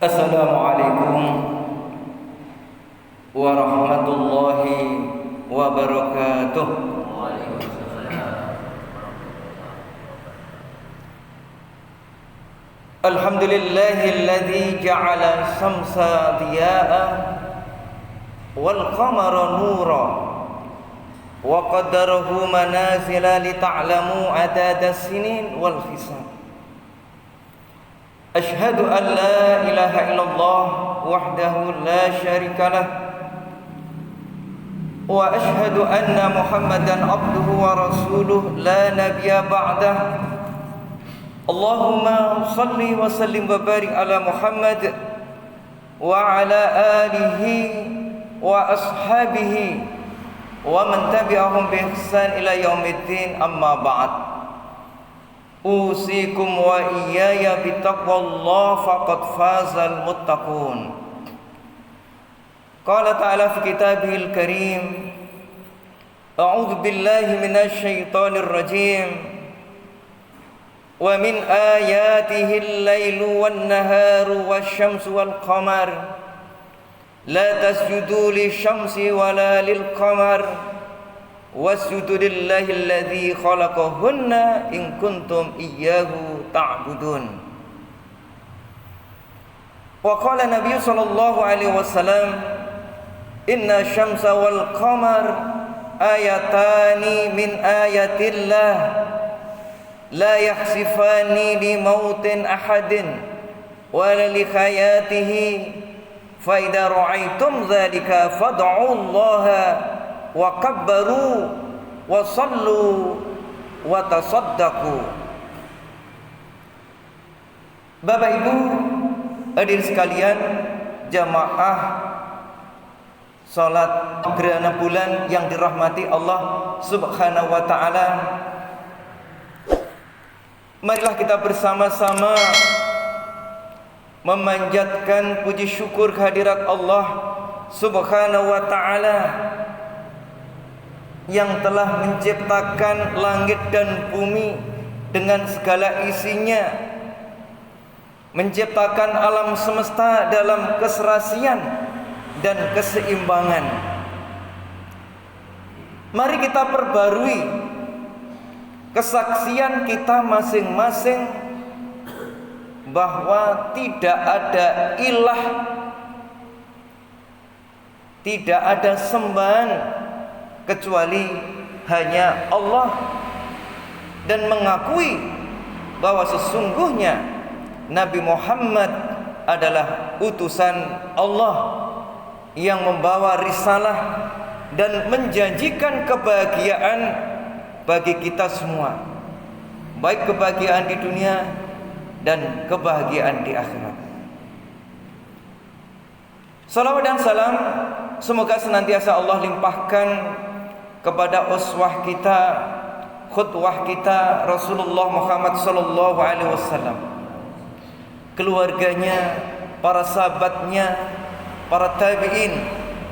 Assalamualaikum warahmatullahi wabarakatuh. Alhamdulillahilladzi ja'ala syamsa diya'a wal qamara nura wa qaddarahu manazila li ta'lamu adada sinin wal hisab. Ashhadu an la ilaha illallah wahdahu la syarika lah wa ashhadu anna Muhammadan abduhu wa rasuluh la nabiyya ba'dah. Allahumma salli wa sallim wa barik ala Muhammad wa ala alihi wa ashabihi wa man tabi'ahum bi ihsan ila yaumiddin, amma ba'd. Usikum wa iyaya bittaqwallah faqad fazal muttaqun. Qala ta'ala fi kitabihil karim, a'udzu billahi minasy syaithanir rajim. Wa min ayatihi al-lailu wan-naharu wasyamsu wal-qamar la tasjudu lisyamsi wala lil-qamar wasjudu lillahi alladzi khalaqahunna in kuntum iyyahu ta'budun. Wa qala Nabi sallallahu alaihi wasallam, inna syamsa wal qamar ayatani min ayatillah la yahsifani li mautin ahadin wa li hayatihi fa idza ra'aitum dzalika fad'u allaha wa kabbaru wa sallu wa tasaddaqu. Bapak Ibu hadirin sekalian, jamaah salat gerhana bulan yang dirahmati Allah Subhanahu wa taala, marilah kita bersama-sama memanjatkan puji syukur kehadirat Allah Subhanahu wa taala yang telah menciptakan langit dan bumi dengan segala isinya, menciptakan alam semesta dalam keserasian dan keseimbangan. Mari kita perbarui kesaksian kita masing-masing bahwa tidak ada ilah, tidak ada sembahan kecuali hanya Allah, dan mengakui bahwa sesungguhnya Nabi Muhammad adalah utusan Allah yang membawa risalah dan menjanjikan kebahagiaan bagi kita semua, baik kebahagiaan di dunia dan kebahagiaan di akhirat. Salawat dan salam semoga senantiasa Allah limpahkan kepada uswah kita, khutwah kita Rasulullah Muhammad sallallahu alaihi wasallam, keluarganya, para sahabatnya, para tabi'in,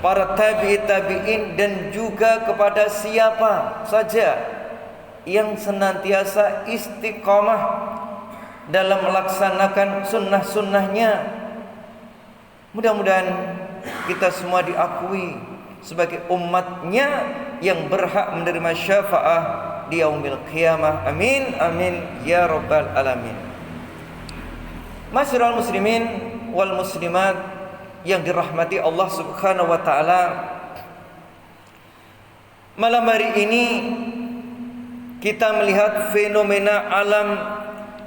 para tabi'it tabi'in, dan juga kepada siapa saja yang senantiasa istiqamah dalam melaksanakan sunnah-sunnahnya. Mudah-mudahan kita semua diakui sebagai umatnya yang berhak menerima syafaat di yaumil qiyamah. Amin amin ya rabbal alamin. Masyiral muslimin wal muslimat yang dirahmati Allah Subhanahu wa taala, malam hari ini kita melihat fenomena alam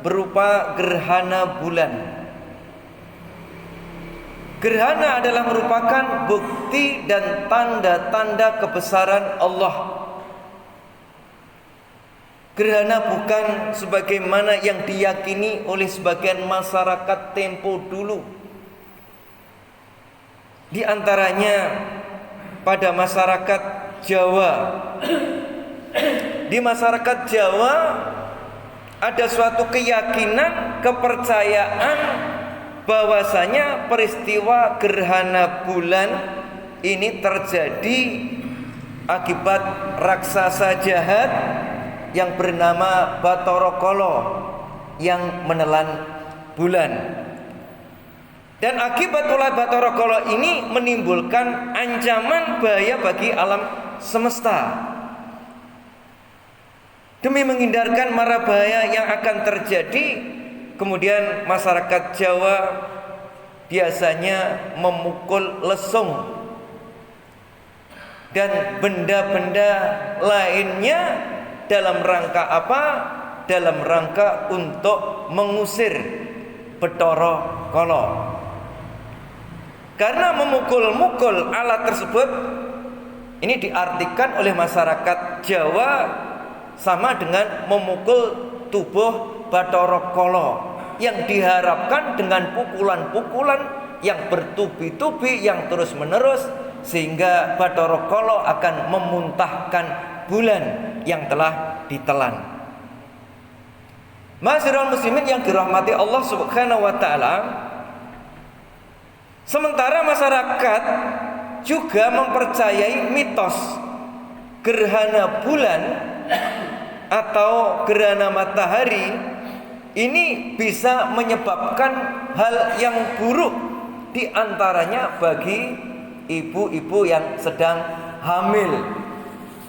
berupa gerhana bulan. Gerhana adalah merupakan bukti dan tanda-tanda kebesaran Allah. Gerhana bukan sebagaimana yang diyakini oleh sebagian masyarakat tempo dulu. Di antaranya pada masyarakat Jawa. Di masyarakat Jawa ada suatu keyakinan, kepercayaan bahwasanya peristiwa gerhana bulan ini terjadi akibat raksasa jahat yang bernama Bathara Kala yang menelan bulan. Dan akibat ulah Bathara Kala ini menimbulkan ancaman bahaya bagi alam semesta. Demi menghindarkan mara bahaya yang akan terjadi, kemudian masyarakat Jawa biasanya memukul lesung dan benda-benda lainnya dalam rangka apa? Dalam rangka untuk mengusir Bathara Kala. Karena memukul-mukul alat tersebut ini diartikan oleh masyarakat Jawa sama dengan memukul tubuh Bathara Kala, yang diharapkan dengan pukulan-pukulan yang bertubi-tubi yang terus-menerus, sehingga Bathara Kala akan memuntahkan bulan yang telah ditelan. Ma'asyiral muslimin yang dirahmati Allah Subhanahu wa taala, sementara masyarakat juga mempercayai mitos gerhana bulan atau gerhana matahari ini bisa menyebabkan hal yang buruk, di antaranya bagi ibu-ibu yang sedang hamil.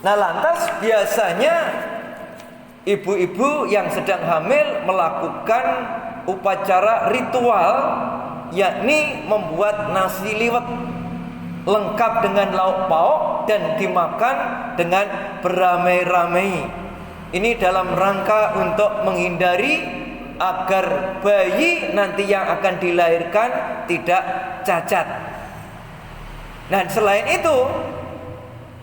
Nah, lantas biasanya ibu-ibu yang sedang hamil melakukan upacara ritual, yakni membuat nasi liwet lengkap dengan lauk pauk dan dimakan dengan beramai-ramai. Ini dalam rangka untuk menghindari agar bayi nanti yang akan dilahirkan tidak cacat. Nah, selain itu,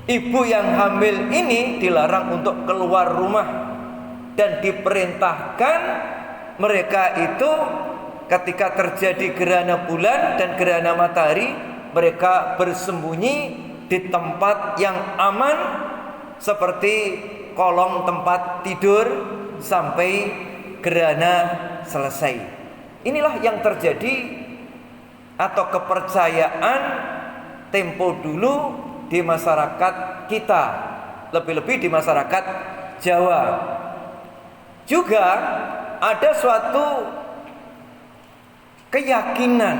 ibu yang hamil ini dilarang untuk keluar rumah dan diperintahkan mereka itu ketika terjadi gerhana bulan dan gerhana matahari, mereka bersembunyi di tempat yang aman seperti kolong tempat tidur sampai gerhana selesai. Inilah yang terjadi atau kepercayaan tempo dulu di masyarakat kita, lebih-lebih di masyarakat Jawa. Juga ada suatu keyakinan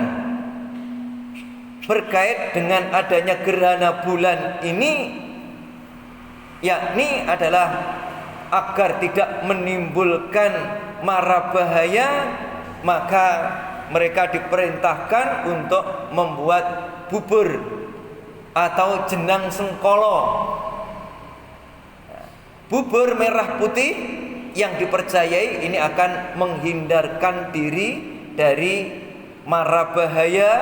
berkait dengan adanya gerhana bulan ini, yakni adalah agar tidak menimbulkan mara bahaya, maka mereka diperintahkan untuk membuat bubur atau jenang sengkolo, bubur merah putih yang dipercayai ini akan menghindarkan diri dari mara bahaya,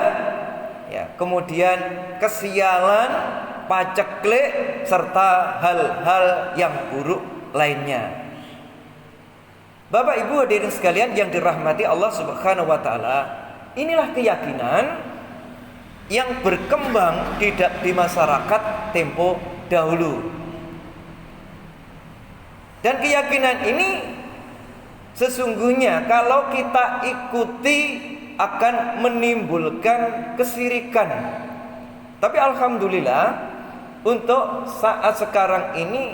ya, kemudian kesialan, paceklik, serta hal-hal yang buruk lainnya. Bapak Ibu hadirin sekalian yang dirahmati Allah Subhanahu wa taala, inilah keyakinan yang berkembang di masyarakat tempo dahulu. Dan keyakinan ini sesungguhnya kalau kita ikuti akan menimbulkan kesirikan. Tapi alhamdulillah untuk saat sekarang ini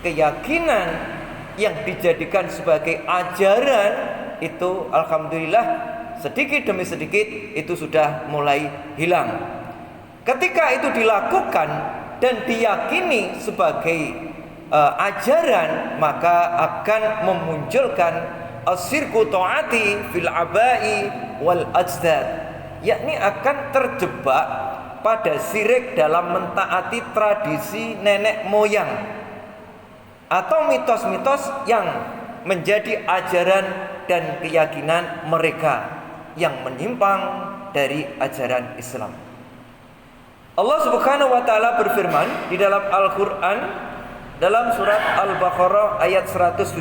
keyakinan yang dijadikan sebagai ajaran itu alhamdulillah sedikit demi sedikit itu sudah mulai hilang. Ketika itu dilakukan dan diyakini sebagai ajaran, maka akan memunculkan asirku ta'ati fil abai wal ajdad, yakni akan terjebak pada syirik dalam mentaati tradisi nenek moyang atau mitos-mitos yang menjadi ajaran dan keyakinan mereka yang menyimpang dari ajaran Islam. Allah Subhanahu wa taala berfirman di dalam Al-Qur'an dalam surat Al-Baqarah ayat 170.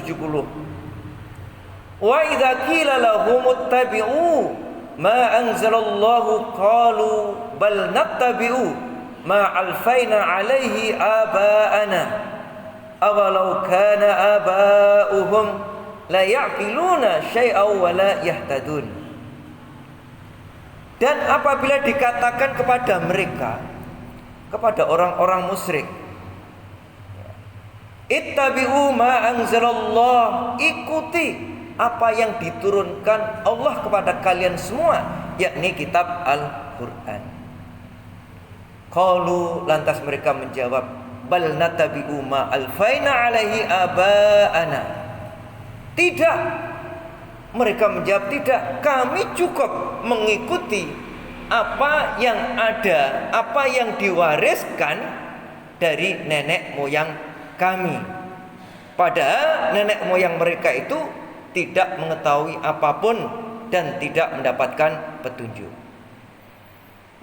Wa idza qila lahum ittabi'u ma anzalallahu qalu bal nattabi'u ma alfaina 'alaihi aba'ana awalau kana aba'uhum la ya'qiluna syai'aw wa la yahtadun. Dan apabila dikatakan kepada mereka, kepada orang-orang musyrik, ittabi'u ma anzalallah, ikuti apa yang diturunkan Allah kepada kalian semua, yakni kitab Al-Qur'an. Qalu, lantas mereka menjawab, bal natabi'u ma alfaina alaihi aba'ana. Tidak, mereka menjawab tidak, kami cukup mengikuti apa yang ada, apa yang diwariskan dari nenek moyang kami. Padahal nenek moyang mereka itu tidak mengetahui apapun dan tidak mendapatkan petunjuk.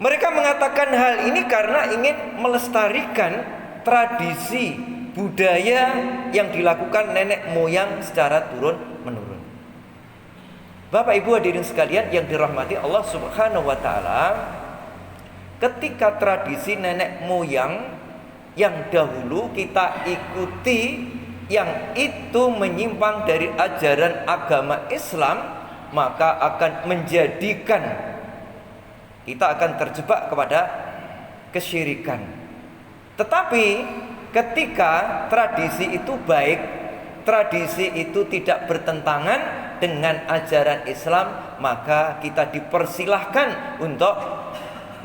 Mereka mengatakan hal ini karena ingin melestarikan tradisi budaya yang dilakukan nenek moyang secara turun-menurun. Bapak Ibu hadirin sekalian yang dirahmati Allah Subhanahu wa taala, ketika tradisi nenek moyang yang dahulu kita ikuti yang itu menyimpang dari ajaran agama Islam, maka akan menjadikan kita akan terjebak kepada kesyirikan. Tetapi ketika tradisi itu baik, tradisi itu tidak bertentangan dengan ajaran Islam, maka kita dipersilahkan untuk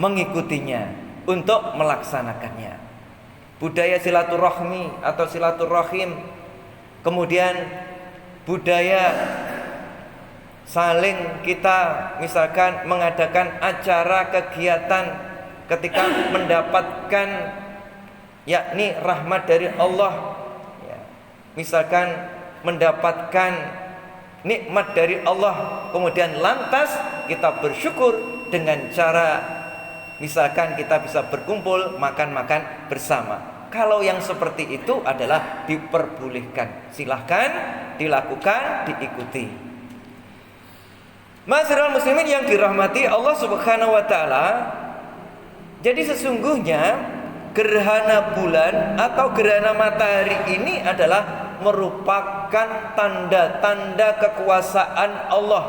mengikutinya, untuk melaksanakannya. Budaya silaturahmi atau silaturahim, kemudian budaya saling kita misalkan mengadakan acara kegiatan ketika mendapatkan yakni rahmat dari Allah, ya, misalkan mendapatkan nikmat dari Allah, kemudian lantas kita bersyukur dengan cara misalkan kita bisa berkumpul makan-makan bersama. Kalau yang seperti itu adalah diperbolehkan, silahkan dilakukan, diikuti. Ma'asyiral muslimin yang dirahmati Allah Subhanahu wa taala, jadi sesungguhnya gerhana bulan atau gerhana matahari ini adalah merupakan tanda-tanda kekuasaan Allah,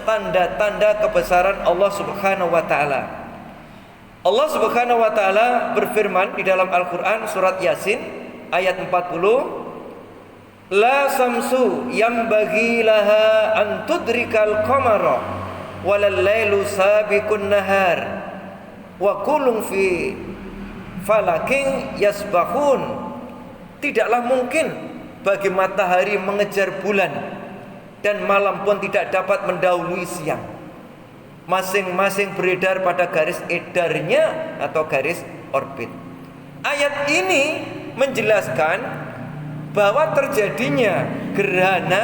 tanda-tanda kebesaran Allah Subhanahu wa taala. Allah Subhanahu wa taala berfirman di dalam Al-Qur'an surat Yasin ayat 40, la samsu yambaghi laha an tudrikal qamara walal lailu sabiqun nahar wa kullun fi falakin yasbahun. Tidaklah mungkin bagi matahari mengejar bulan, dan malam pun tidak dapat mendahului siang. Masing-masing beredar pada garis edarnya atau garis orbit. Ayat ini menjelaskan bahwa terjadinya gerhana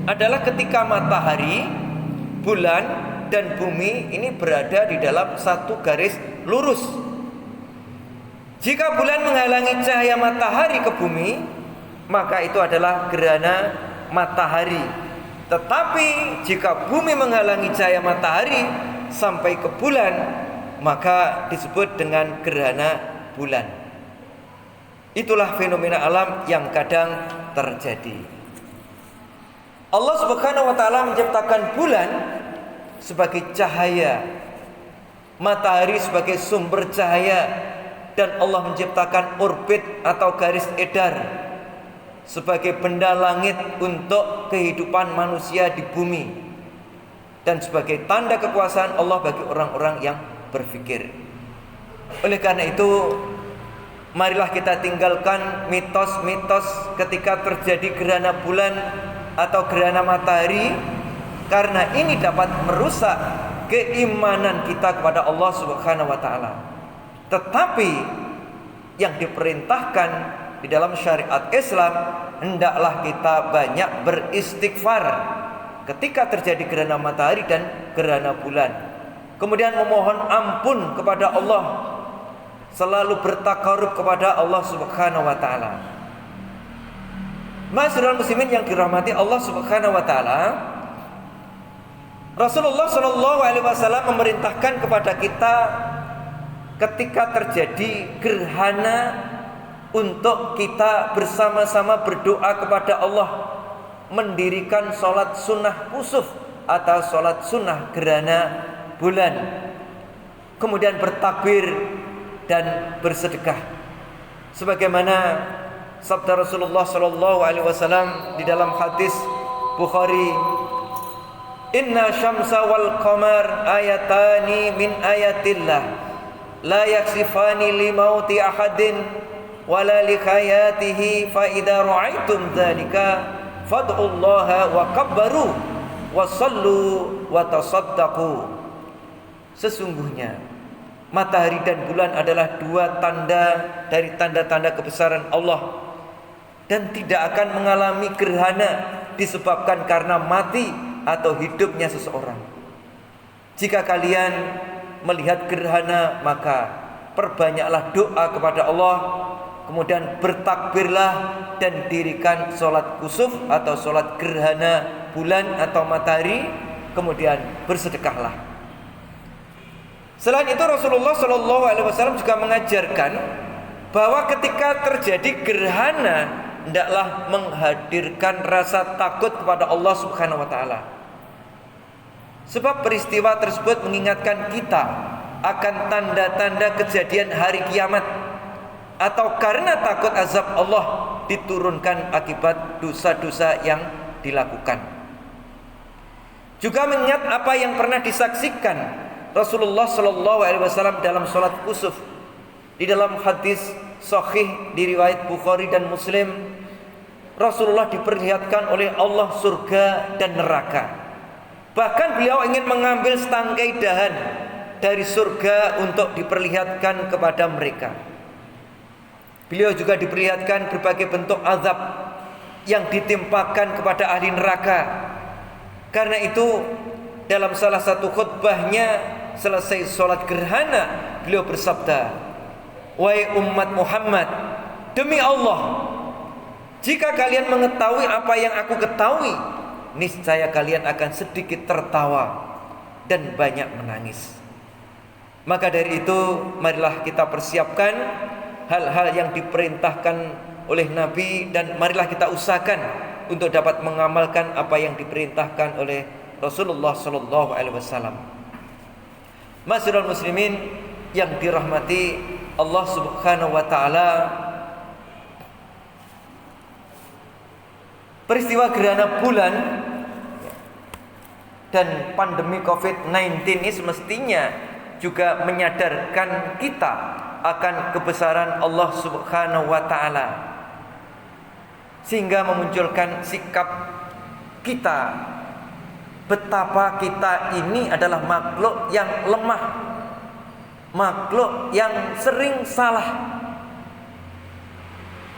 adalah ketika matahari, bulan, dan bumi ini berada di dalam satu garis lurus. Jika bulan menghalangi cahaya matahari ke bumi, maka itu adalah gerhana matahari. Tetapi jika bumi menghalangi cahaya matahari sampai ke bulan, maka disebut dengan gerhana bulan. Itulah fenomena alam yang kadang terjadi. Allah Subhanahu wa taala menciptakan bulan sebagai cahaya, matahari sebagai sumber cahaya, dan Allah menciptakan orbit atau garis edar sebagai benda langit untuk kehidupan manusia di bumi, dan sebagai tanda kekuasaan Allah bagi orang-orang yang berpikir. Oleh karena itu, marilah kita tinggalkan mitos-mitos ketika terjadi gerhana bulan atau gerhana matahari, karena ini dapat merusak keimanan kita kepada Allah Subhanahu wa taala. Tetapi yang diperintahkan di dalam syariat Islam, hendaklah kita banyak beristighfar ketika terjadi gerhana matahari dan gerhana bulan. Kemudian memohon ampun kepada Allah, selalu bertakarub kepada Allah Subhanahu wa taala. Ma'asyiral muslimin yang dirahmati Allah Subhanahu wa taala, Rasulullah sallallahu alaihi wasallam memerintahkan kepada kita ketika terjadi gerhana untuk kita bersama-sama berdoa kepada Allah, mendirikan sholat sunnah kusuf atau sholat sunnah gerhana bulan, kemudian bertakbir dan bersedekah, sebagaimana sabda Rasulullah sallallahu alaihi wasallam di dalam hadis Bukhari Inna syamsa wal qamar ayatani min ayatillah la yaksifani li mauti ahadin wala li hayatihi fa idza ra'aitum dzalika fad'ullaha wa kabbaru wa sallu wa tasaddaqu. Sesungguhnya matahari dan bulan adalah dua tanda dari tanda-tanda kebesaran Allah dan tidak akan mengalami gerhana disebabkan karena mati atau hidupnya seseorang. Jika kalian melihat gerhana, maka perbanyaklah doa kepada Allah, kemudian bertakbirlah dan dirikan sholat kusuf atau sholat gerhana bulan atau matahari, kemudian bersedekahlah. Selain itu Rasulullah SAW juga mengajarkan bahwa ketika terjadi gerhana hendaklah menghadirkan rasa takut kepada Allah Subhanahu wa taala. Sebab peristiwa tersebut mengingatkan kita akan tanda-tanda kejadian hari kiamat, atau karena takut azab Allah diturunkan akibat dosa-dosa yang dilakukan. Juga mengingat apa yang pernah disaksikan Rasulullah SAW dalam sholat kusuf. Di dalam hadis sahih di riwayat Bukhari dan Muslim, Rasulullah diperlihatkan oleh Allah surga dan neraka. Bahkan beliau ingin mengambil setangkai dahan dari surga untuk diperlihatkan kepada mereka. Beliau juga diperlihatkan berbagai bentuk azab yang ditimpakan kepada ahli neraka. Karena itu dalam salah satu khutbahnya selesai sholat gerhana, beliau bersabda, "Wahai umat Muhammad, demi Allah, jika kalian mengetahui apa yang aku ketahui, niscaya kalian akan sedikit tertawa dan banyak menangis." Maka dari itu marilah kita persiapkan hal-hal yang diperintahkan oleh Nabi, dan marilah kita usahakan untuk dapat mengamalkan apa yang diperintahkan oleh Rasulullah SAW. Ma'asyiral muslimin yang dirahmati Allah Subhanahu wa taala, peristiwa gerhana bulan dan pandemi COVID-19 ini semestinya juga menyadarkan kita akan kebesaran Allah Subhanahu wa taala, sehingga memunculkan sikap kita betapa kita ini adalah makhluk yang lemah, makhluk yang sering salah.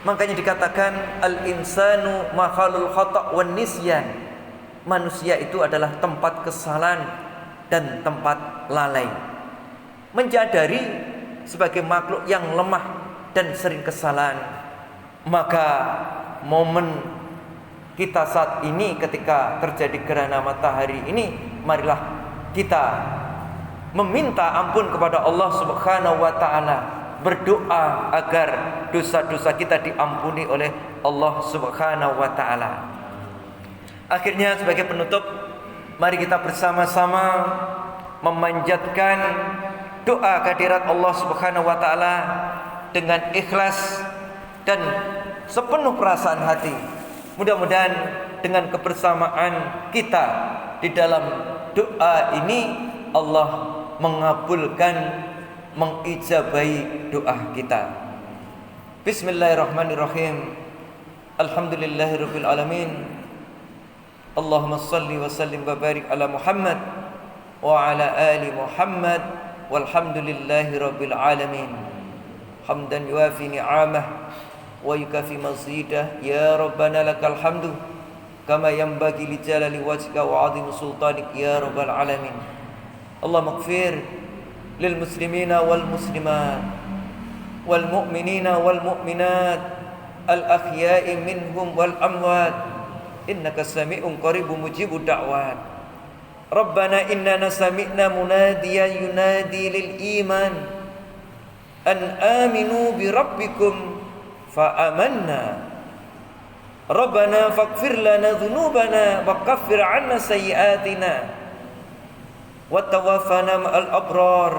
Makanya dikatakan al-insanu makhalul khata' wan nisyan. Manusia itu adalah tempat kesalahan dan tempat lalai. Menjadari sebagai makhluk yang lemah dan sering kesalahan, maka momen kita saat ini ketika terjadi gerhana matahari ini, marilah kita meminta ampun kepada Allah Subhanahu wa taala, berdoa agar dosa-dosa kita diampuni oleh Allah Subhanahu wa taala. Akhirnya sebagai penutup, mari kita bersama-sama memanjatkan doa kehadirat Allah Subhanahu wa taala dengan ikhlas dan sepenuh perasaan hati. Mudah-mudahan dengan kebersamaan kita di dalam doa ini, Allah mengabulkan, mengijabahi doa kita. Bismillahirrahmanirrahim. Alhamdulillahirabbil alamin. Allahumma shalli wa sallim wa barik ala Muhammad wa ala ali Muhammad walhamdulillahirabbil alamin. Hamdan yuafi ni'amah wa yukafi mazidah. Ya Rabbana lakal hamdu kama yanbaghi li jalali wajhika wa 'azimi sultanik ya rabbal alamin. Allahumma ighfir lil muslimina wal muslimat wal mu'minina wal mu'minat al ahya'i minhum wal amwat innaka sami'un qaribun mujibud da'wat. Rabbana innana sami'na munadiyan yunadi lil iman an aminu bi rabbikum fa amanna. Rabbana faghfir lana dhunubana wa kaffir 'anna sayyi'atina wa tawaffana ma'al abrar.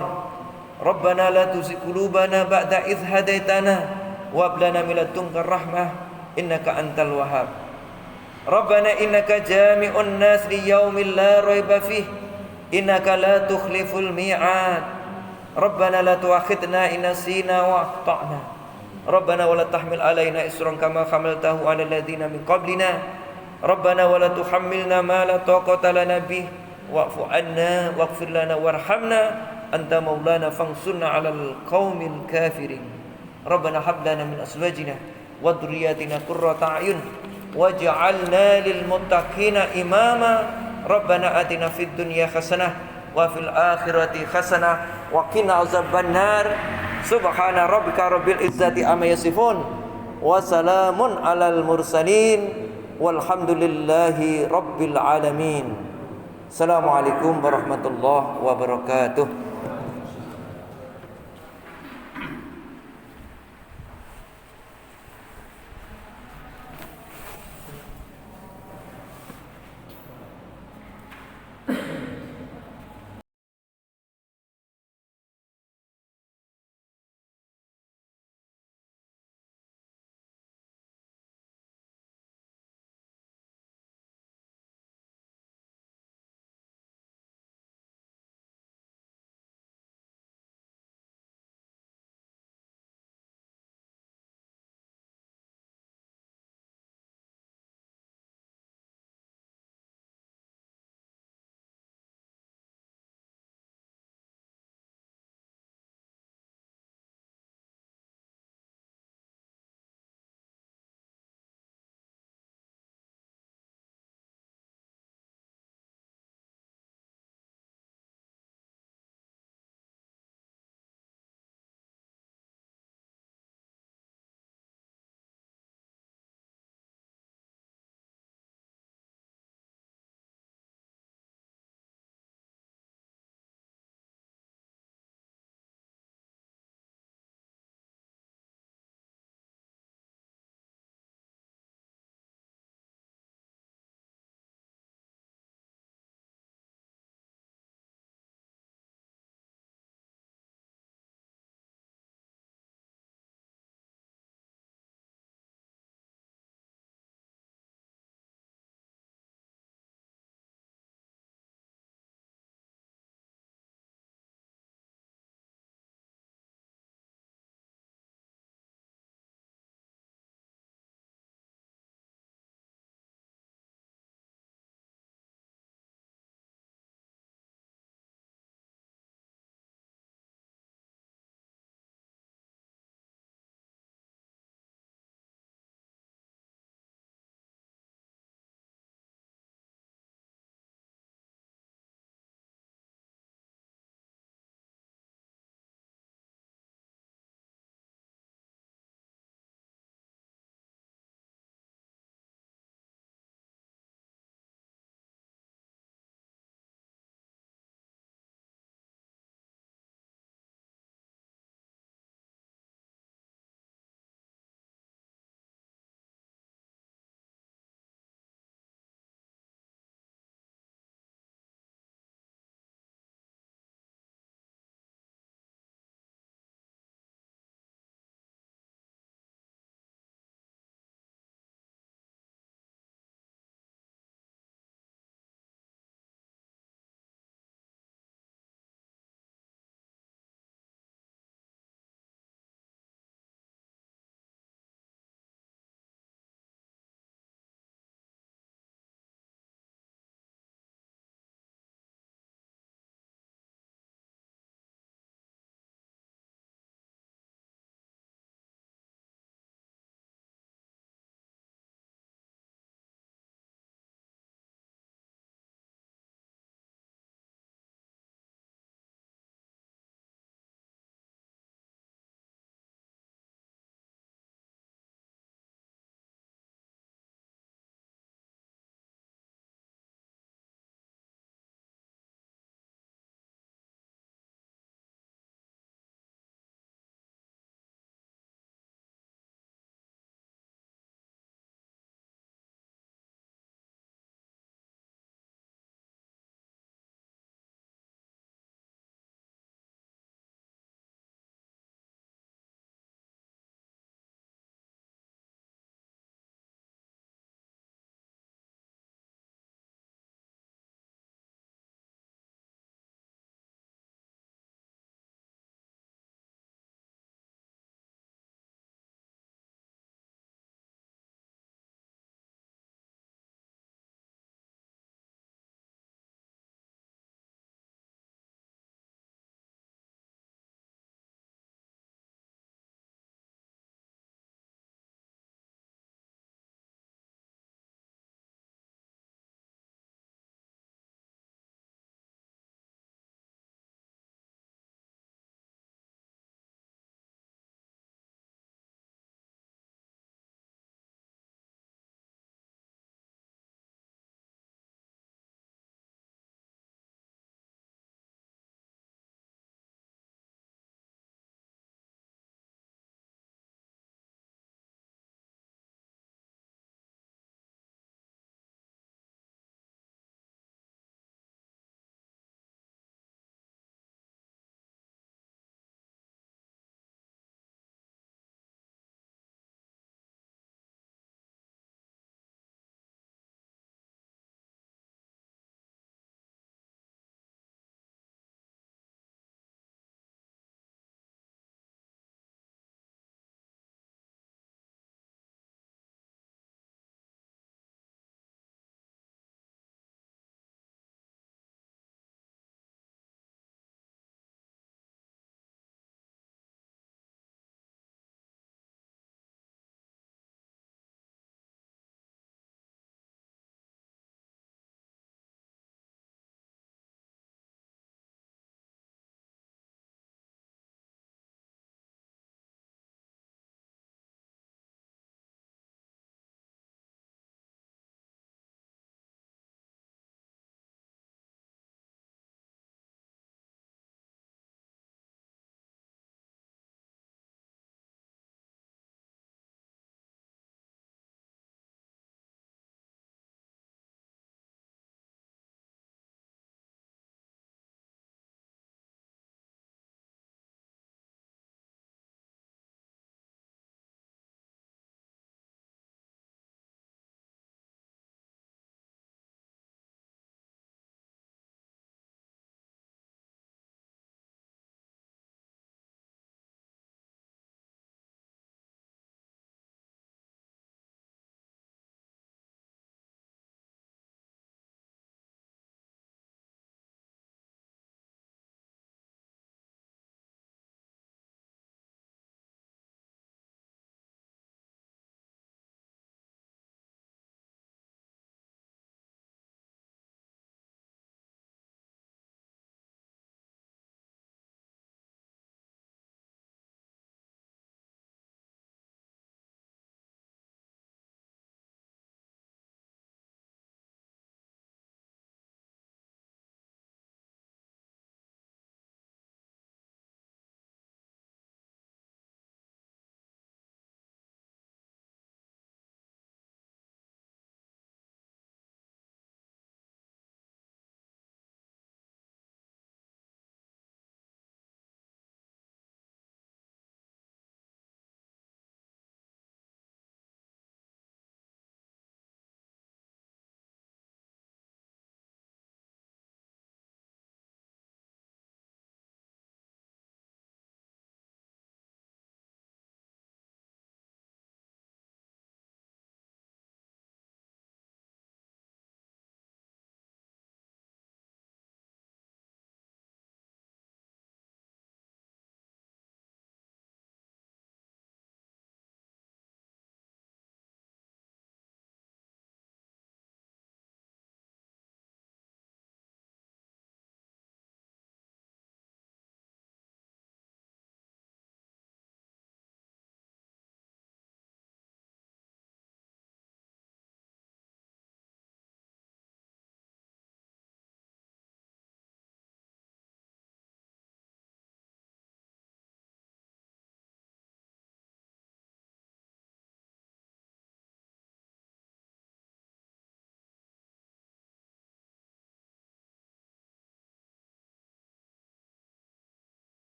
Rabbana la tuzigh qulubana ba'da idh hadaitana wa hab lana min ladunka rahmah innaka antal wahhab. Rabbana innaka jami'un nas liyaumin la raiba fih innaka la tukhliful mi'ad. Rabbana la tu'akhidna in nasina wa akhtana. Rabbana wa la tahmil alaina isran kama hamaltahu 'alal ladzina min qablina. Rabbana wa la tuhammilna ma la taqata lana bih wa'fu 'anna waghfir lana warhamna anta maulana fansurna 'alal qaumil kafirin. Rabbana hab lana min azwajina wa dhurriyyatina qurrata a'yun waj'alna lil muttaqina imama. Rabbana atina fid dunya hasanah wa fil akhirati hasanah wa qina azabannar. Subhana rabbika rabbil izzati amma yasifun wa salamun alal mursalin walhamdulillahi rabbil alamin. Assalamualaikum warahmatullahi wabarakatuh.